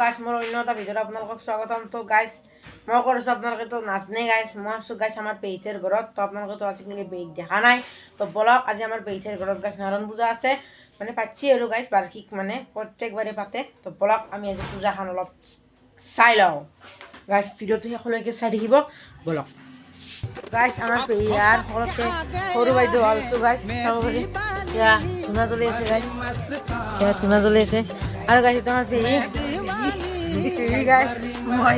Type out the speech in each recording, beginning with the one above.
গাইছ মোৰ অন্য এটা ভিডিঅ'ত আপোনালোকক স্বাগতম। তো গাইছ মই কৰিছোঁ আপোনালোকেতো নাজানে গাইছ, মই আছোঁ গাইছ আমাৰ পেহীৰ ঘৰত। তো আপোনালোকেতো আজিলৈকে পেহীক দেখা নাই। তো বলক আজি আমাৰ পেহীৰ ঘৰত গাইছ নাৰায়ণ পূজা আছে, মানে পাতিছে আৰু গাইছ বাৰ্ষিক, মানে প্ৰত্যেকবাৰে পাতে। তো বলক আমি আজি পূজাখন অলপ চাই লওঁ গাইছ, ভিডিঅ'টো শেষলৈকে চাই থাকিব বলক। গাইছ আমাৰ পেহীৰ সকলোতকৈ সৰু বাইদেউ হ'লতো গাইছ চাব পাৰি। এতিয়া ধূনা জ্বলি আছে গাইছ, এতিয়া ধূনা জ্বলি আছে। আৰু গাইছ তোমাৰ পেহী গাইছ মই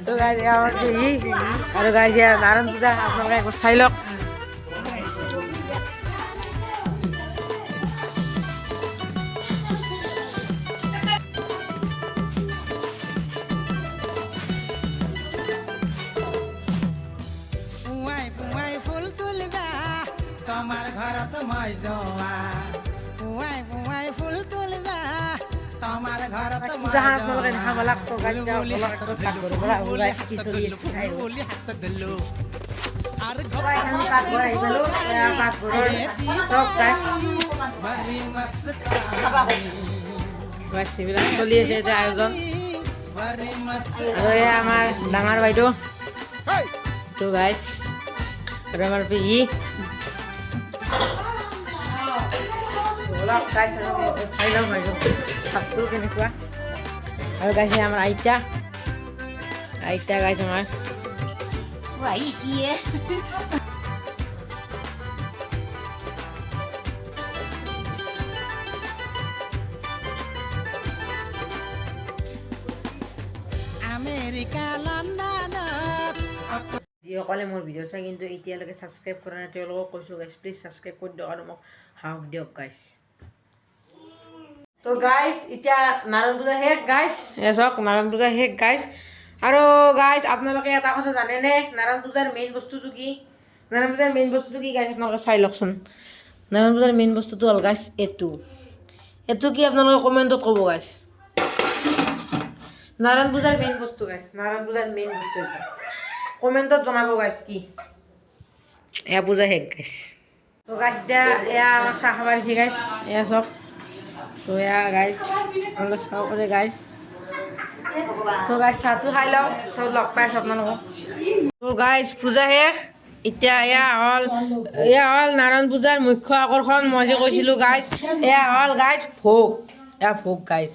তো গাইছ আমাৰ পেহী আৰু গাইছ নাৰায়ণ পূজা আপোনালোকে একবাৰ চাই লওক। তোমাৰ ঘৰত মই যোৱা পুৱাই পুৱাই ফুল তুলিবা তোমাৰ ঘৰত মই যোৱা হাত দিলো আৰ চলি আছে এতিয়া আয়োজন। আৰু আমাৰ ডাঙৰ বাইদেউ তো গাইছ আৰু আমাৰ পেহী চাই লওঁ বাইদেউ ভাতটো কেনেকুৱা। আৰু গাইছে আমাৰ আইতা গাইছ আমাৰ আমেৰিকা লণ্ডনত যিসকলে মোৰ ভিডিঅ' চাই কিন্তু এতিয়ালৈকে ছাবস্ক্ৰাইব কৰা নাই তেওঁলোকক কৈছোঁ গাইছ প্লিজ ছাবস্ক্ৰাইব কৰি দিয়ক আৰু মোক সাহস দিয়ক গাইছ। তো গাইছ এতিয়া নাৰায়ণ পূজা শেষ গাইছ, চাওক নাৰায়ণ পূজা শেষ গাইছ। আৰু গাইছ আপোনালোকে এটা কথা জানেনে নাৰায়ণ পূজাৰ মেইন বস্তুটো কি? নাৰায়ণ পূজাৰ মেইন বস্তুটো কি গাইছ আপোনালোকে চাই লওকচোন। নাৰায়ণ পূজাৰ মেইন বস্তুটো হ'ল গাইছ এইটো কি আপোনালোকে কমেণ্টত ক'ব গাইছ। নাৰায়ণ পূজাৰ মেইন বস্তু গাইছ, নাৰায়ণ পূজাৰ মেইন বস্তু এটা কমেণ্টত জনাব গাইছ কি। এয়া পূজা শেষ গাইছ। তো গাইছ এতিয়া এয়া আমাক চাহ খাব দিছে গাইছ, এয়া চাওক। তো এয়া গাইছ আপোনালোকে চাব পাৰে গাইছ। তো গাইছ চাহটো খাই লওঁ, তো লগ পাইছোঁ আপোনালোকক। তো গাইছ পূজা শেষ, এতিয়া এয়া হ'ল নাৰায়ণ পূজাৰ মুখ্য আকৰ্ষণ মই যে কৈছিলোঁ গাইছ, এয়া হ'ল গাইছ ভোগ, এয়া ভোগ গাইছ।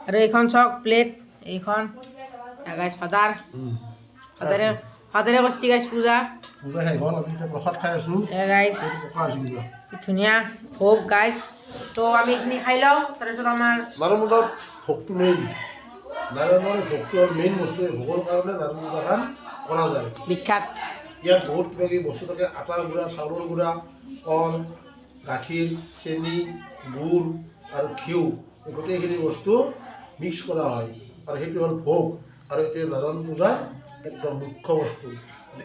আৰু এইখন চাওক প্লেট, এইখন গাইছ ফাদাৰে কৰিছে গাইছ পূজা শেষ হ'ল, আমি এতিয়া প্ৰসাদ খাই আছোঁ। গাইছ ধুনীয়া ভোগ গাইছ। তো আমি এইখিনি খাই লওঁ, তাৰপিছত আমাৰ নাৰায়ণ পূজাৰ ভোগটো মেইন, নাৰায়ণৰ ভোগটো হ'ল মেইন বস্তু। এই ভোগৰ কাৰণে নাৰায়ণ পূজাখন কৰা যায় বিখ্যাত। ইয়াত বহুত কিবা কিবি বস্তু থাকে, আটা গুড়া, চাউলৰ গুড়া, কল, গাখীৰ, চেনি, গুড় আৰু ঘিউ, এই গোটেইখিনি বস্তু মিক্স কৰা হয় আৰু সেইটো হ'ল ভোগ। আৰু এইটো নাৰায়ণ পূজাৰ একদম মুখ্য বস্তু।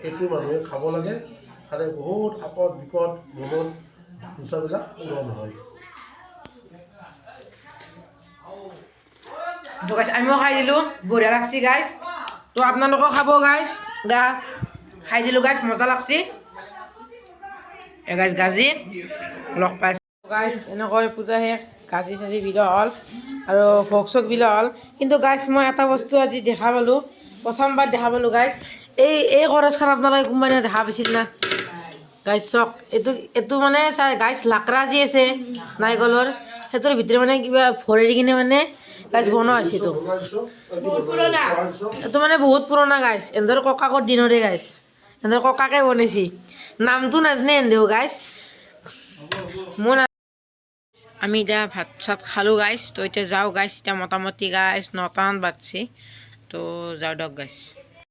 এইটো মানুহে খাব লাগে, খালে বহুত আপদ বিপদ মনত বাঞ্ছাবিলাক পূৰণ হয়। তো গাইছ আমিও খাই দিলোঁ, বঢ়িয়া লাগছি গাইছ। তো আপোনালোকেও খাব গাইছ, খাই দিলোঁ গাইছ, মজা লাগছি গাইছ। গাজি লগ পাইছোঁ গাইছ, এনেকৈ পূজা শেষ, গাজি চাজি বিলোৱা হ'ল আৰু ভোগ চোগ বিলোৱা হ'ল। কিন্তু গাইছ মই এটা বস্তু আজি দেখা পালোঁ, প্ৰথমবাৰ দেখা পালোঁ গাইছ। এই কৰচখান আপোনালোকে কোনোবাই দেখা পাইছিল না গাইছ? চাওক এইটো মানে চাই গাইছ লাকৰা যি আছে নাৰিকলৰ, সেইটোৰ ভিতৰত মানে কিবা ভৰাই কিনে মানে গাইছ বনোৱা হৈছে। এইটো মানে বহুত পুৰণা গাইছ, এহেঁতৰ ককাকৰ দিনৰে গাইছ, এহেঁতৰ ককাকে বনাইছে। নামটো নাজানে এহেঁতেও গাইছ, মোৰ আমি এতিয়া ভাত চাত খালোঁ গাইছ। তো এতিয়া যাওঁ গাইছ, এতিয়া মোটামুটি গাইছ 9টামান বাজছে। তো যাওঁ দিয়ক গাইছ।